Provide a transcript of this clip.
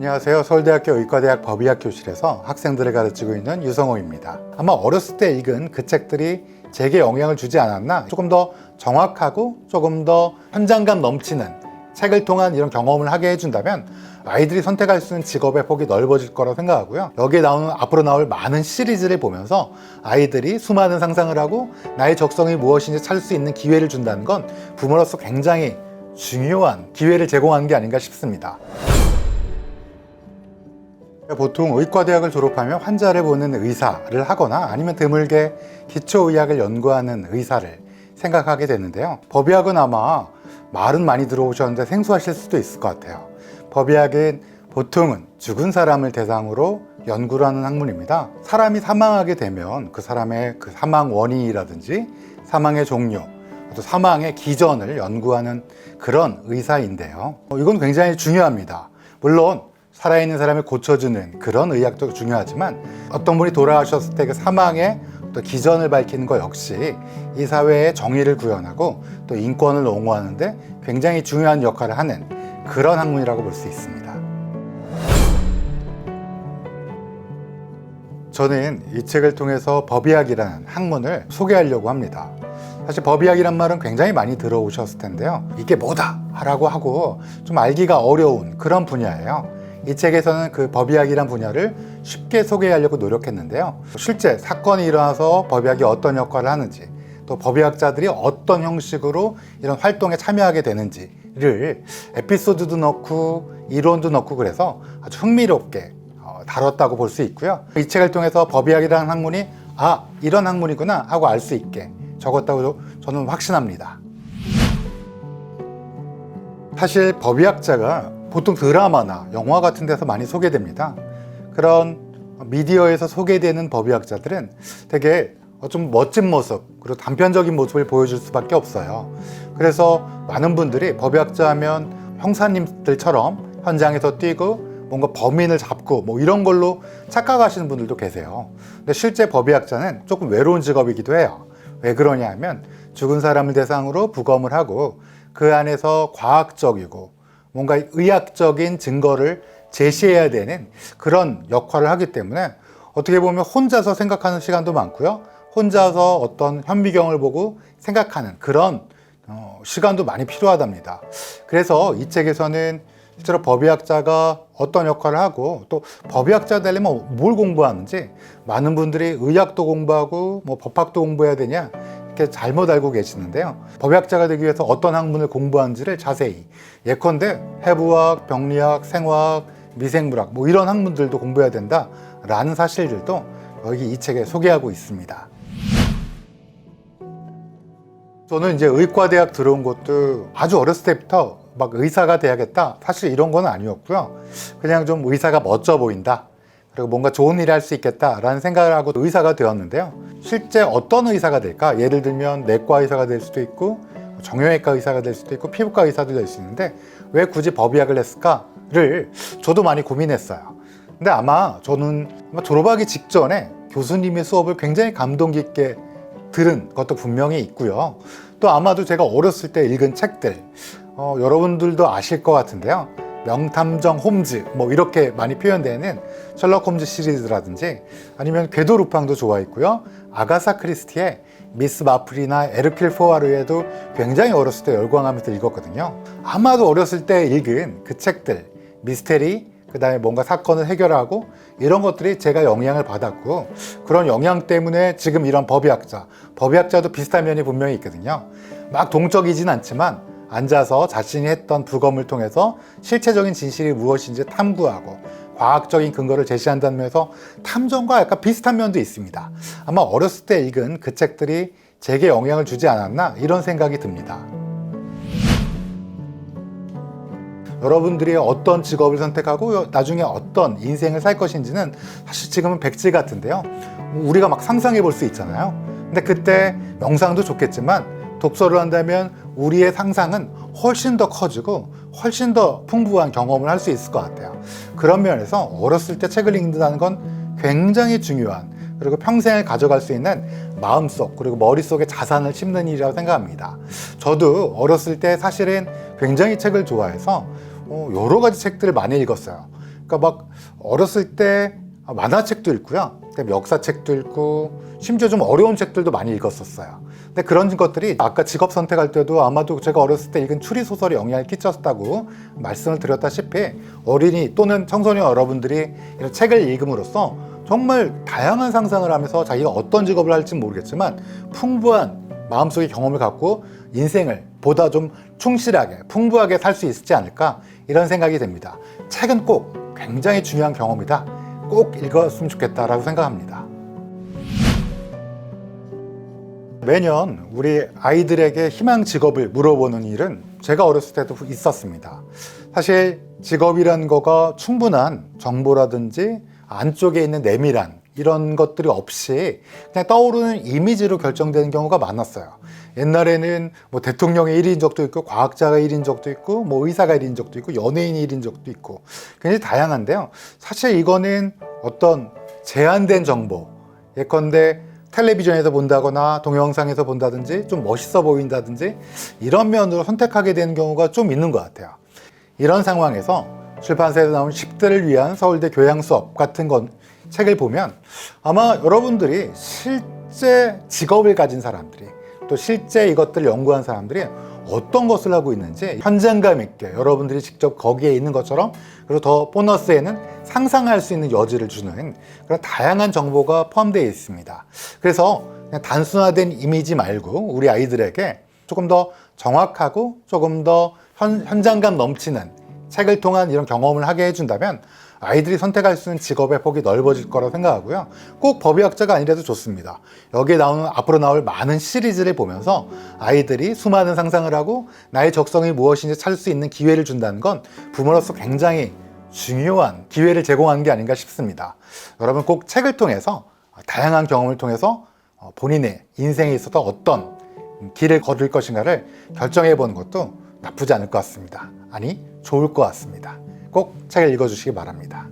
안녕하세요. 서울대학교 의과대학 법의학 교실에서 학생들을 가르치고 있는 유성호입니다. 아마 어렸을 때 읽은 그 책들이 제게 영향을 주지 않았나, 조금 더 정확하고 조금 더 현장감 넘치는 책을 통한 이런 경험을 하게 해준다면 아이들이 선택할 수 있는 직업의 폭이 넓어질 거라고 생각하고요. 여기에 나오는 앞으로 나올 많은 시리즈를 보면서 아이들이 수많은 상상을 하고 나의 적성이 무엇인지 찾을 수 있는 기회를 준다는 건 부모로서 굉장히 중요한 기회를 제공하는 게 아닌가 싶습니다. 보통 의과대학을 졸업하면 환자를 보는 의사를 하거나 아니면 드물게 기초의학을 연구하는 의사를 생각하게 되는데요. 법의학은 아마 말은 많이 들어오셨는데 생소하실 수도 있을 것 같아요. 법의학은 보통은 죽은 사람을 대상으로 연구를 하는 학문입니다. 사람이 사망하게 되면 그 사람의 그 사망 원인이라든지 사망의 종류, 또 사망의 기전을 연구하는 그런 의사인데요. 이건 굉장히 중요합니다. 물론 살아있는 사람을 고쳐주는 그런 의학도 중요하지만 어떤 분이 돌아가셨을 때 그 사망의 또 기전을 밝히는 것 역시 이 사회의 정의를 구현하고 또 인권을 옹호하는데 굉장히 중요한 역할을 하는 그런 학문이라고 볼 수 있습니다. 저는 이 책을 통해서 법의학이라는 학문을 소개하려고 합니다. 사실 법의학이란 말은 굉장히 많이 들어오셨을 텐데요. 이게 뭐다 라고 하고 좀 알기가 어려운 그런 분야예요. 이 책에서는 그 법의학이란 분야를 쉽게 소개하려고 노력했는데요. 실제 사건이 일어나서 법의학이 어떤 역할을 하는지, 또 법의학자들이 어떤 형식으로 이런 활동에 참여하게 되는지를 에피소드도 넣고 이론도 넣고 그래서 아주 흥미롭게 다뤘다고 볼 수 있고요. 이 책을 통해서 법의학이라는 학문이 이런 학문이구나 하고 알 수 있게 적었다고 저는 확신합니다. 사실 법의학자가 보통 드라마나 영화 같은 데서 많이 소개됩니다. 그런 미디어에서 소개되는 법의학자들은 되게 좀 멋진 모습, 그리고 단편적인 모습을 보여줄 수밖에 없어요. 그래서 많은 분들이 법의학자 하면 형사님들처럼 현장에서 뛰고 뭔가 범인을 잡고 뭐 이런 걸로 착각하시는 분들도 계세요. 근데 실제 법의학자는 조금 외로운 직업이기도 해요. 왜 그러냐 하면 죽은 사람을 대상으로 부검을 하고 그 안에서 과학적이고 뭔가 의학적인 증거를 제시해야 되는 그런 역할을 하기 때문에 어떻게 보면 혼자서 생각하는 시간도 많고요. 혼자서 어떤 현미경을 보고 생각하는 그런 시간도 많이 필요하답니다. 그래서 이 책에서는 실제로 법의학자가 어떤 역할을 하고 또 법의학자 되려면 뭘 공부하는지, 많은 분들이 의학도 공부하고 뭐 법학도 공부해야 되냐 이렇게 잘못 알고 계시는데요. 법의학자가 되기 위해서 어떤 학문을 공부하는지를 자세히, 예컨대 해부학, 병리학, 생화학, 미생물학 뭐 이런 학문들도 공부해야 된다라는 사실들도 여기 이 책에 소개하고 있습니다. 저는 이제 의과대학 들어온 것도 아주 어렸을 때부터 막 의사가 돼야겠다, 사실 이런 건 아니었고요. 그냥 좀 의사가 멋져 보인다, 그리고 뭔가 좋은 일을 할 수 있겠다라는 생각을 하고 의사가 되었는데요. 실제 어떤 의사가 될까? 예를 들면 내과 의사가 될 수도 있고 정형외과 의사가 될 수도 있고 피부과 의사도 될 수 있는데 왜 굳이 법의학을 했을까를 저도 많이 고민했어요. 근데 아마 저는 졸업하기 직전에 교수님의 수업을 굉장히 감동 깊게 들은 것도 분명히 있고요. 또 아마도 제가 어렸을 때 읽은 책들, 여러분들도 아실 것 같은데요. 명탐정 홈즈 뭐 이렇게 많이 표현되는 셜록 홈즈 시리즈라든지 아니면 궤도 루팡도 좋아했고요. 아가사 크리스티의 미스 마플이나 에르킬 포아르에도 굉장히 어렸을 때 열광하면서 읽었거든요. 아마도 어렸을 때 읽은 그 책들, 미스테리, 그 다음에 뭔가 사건을 해결하고 이런 것들이 제가 영향을 받았고, 그런 영향 때문에 지금 이런 법의학자도 비슷한 면이 분명히 있거든요. 막 동적이진 않지만 앉아서 자신이 했던 부검을 통해서 실체적인 진실이 무엇인지 탐구하고 과학적인 근거를 제시한다는 면에서 탐정과 약간 비슷한 면도 있습니다. 아마 어렸을 때 읽은 그 책들이 제게 영향을 주지 않았나 이런 생각이 듭니다. 여러분들이 어떤 직업을 선택하고 나중에 어떤 인생을 살 것인지는 사실 지금은 백지 같은데요. 우리가 막 상상해 볼 수 있잖아요. 근데 그때 명상도 좋겠지만 독서를 한다면 우리의 상상은 훨씬 더 커지고 훨씬 더 풍부한 경험을 할 수 있을 것 같아요. 그런 면에서 어렸을 때 책을 읽는다는 건 굉장히 중요한, 그리고 평생을 가져갈 수 있는 마음속 그리고 머릿속에 자산을 심는 일이라고 생각합니다. 저도 어렸을 때 사실은 굉장히 책을 좋아해서 여러 가지 책들을 많이 읽었어요. 그러니까 막 어렸을 때 만화책도 읽고요. 그다음에 역사책도 읽고 심지어 좀 어려운 책들도 많이 읽었었어요. 근데 그런 것들이 아까 직업 선택할 때도 아마도 제가 어렸을 때 읽은 추리 소설에 영향을 끼쳤다고 말씀을 드렸다시피 어린이 또는 청소년 여러분들이 이런 책을 읽음으로써 정말 다양한 상상을 하면서 자기가 어떤 직업을 할지는 모르겠지만 풍부한 마음속의 경험을 갖고 인생을 보다 좀 충실하게 풍부하게 살 수 있지 않을까 이런 생각이 듭니다. 책은 꼭 굉장히 중요한 경험이다. 꼭 읽었으면 좋겠다라고 생각합니다. 매년 우리 아이들에게 희망 직업을 물어보는 일은 제가 어렸을 때도 있었습니다. 사실 직업이란 거가 충분한 정보라든지 안쪽에 있는 내밀한 이런 것들이 없이 그냥 떠오르는 이미지로 결정되는 경우가 많았어요. 옛날에는 뭐 대통령의 1인적도 있고 과학자가 1인적도 있고 뭐 의사가 1인적도 있고 연예인이 1인적도 있고 굉장히 다양한데요. 사실 이거는 어떤 제한된 정보, 예컨대 텔레비전에서 본다거나 동영상에서 본다든지 좀 멋있어 보인다든지 이런 면으로 선택하게 되는 경우가 좀 있는 것 같아요. 이런 상황에서 출판사에서 나온 10대를 위한 서울대 교양 수업 같은 책을 보면 아마 여러분들이 실제 직업을 가진 사람들이 또 실제 이것들을 연구한 사람들이 어떤 것을 하고 있는지 현장감 있게 여러분들이 직접 거기에 있는 것처럼 그리고 더 보너스에는 상상할 수 있는 여지를 주는 그런 다양한 정보가 포함되어 있습니다. 그래서 그냥 단순화된 이미지 말고 우리 아이들에게 조금 더 정확하고 조금 더 현장감 넘치는 책을 통한 이런 경험을 하게 해준다면 아이들이 선택할 수 있는 직업의 폭이 넓어질 거라고 생각하고요. 꼭 법의학자가 아니라도 좋습니다. 여기에 나오는 앞으로 나올 많은 시리즈를 보면서 아이들이 수많은 상상을 하고 나의 적성이 무엇인지 찾을 수 있는 기회를 준다는 건 부모로서 굉장히 중요한 기회를 제공하는 게 아닌가 싶습니다. 여러분 꼭 책을 통해서 다양한 경험을 통해서 본인의 인생에 있어서 어떤 길을 걸을 것인가를 결정해 보는 것도 나쁘지 않을 것 같습니다. 아니, 좋을 것 같습니다. 꼭 책을 읽어주시기 바랍니다.